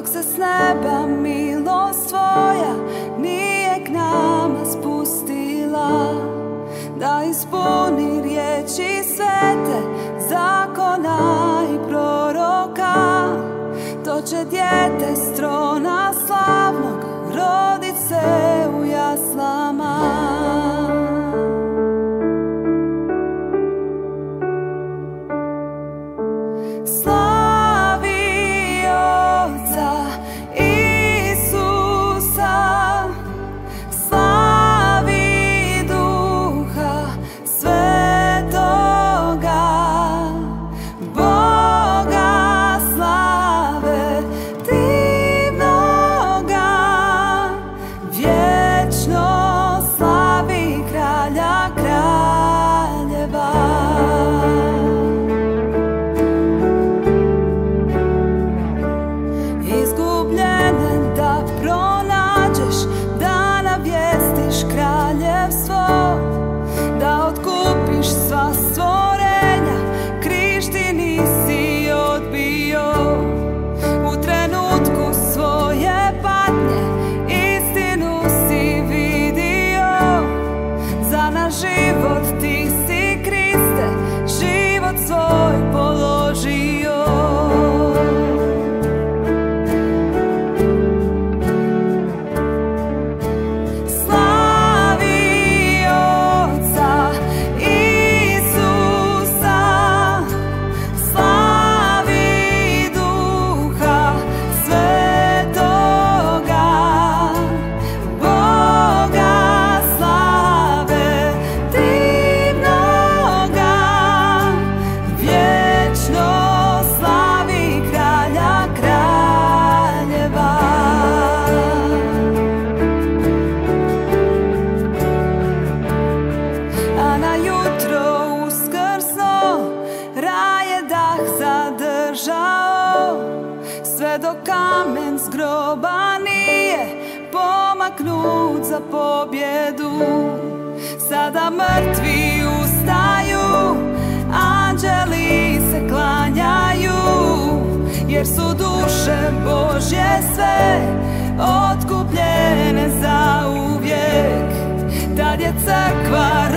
dok se s neba milost tvoja nije k nama spustila, da ispuni riječi svete, zakona i proroka. To će dijete s trona slavnog rodit se u jaslama. Sve dok kamen s groba nije pomaknut za pobjedu, sada mrtvi ustaju, anđeli se klanjaju, jer su duše Božje sve otkupljene za uvijek. Tad je crkva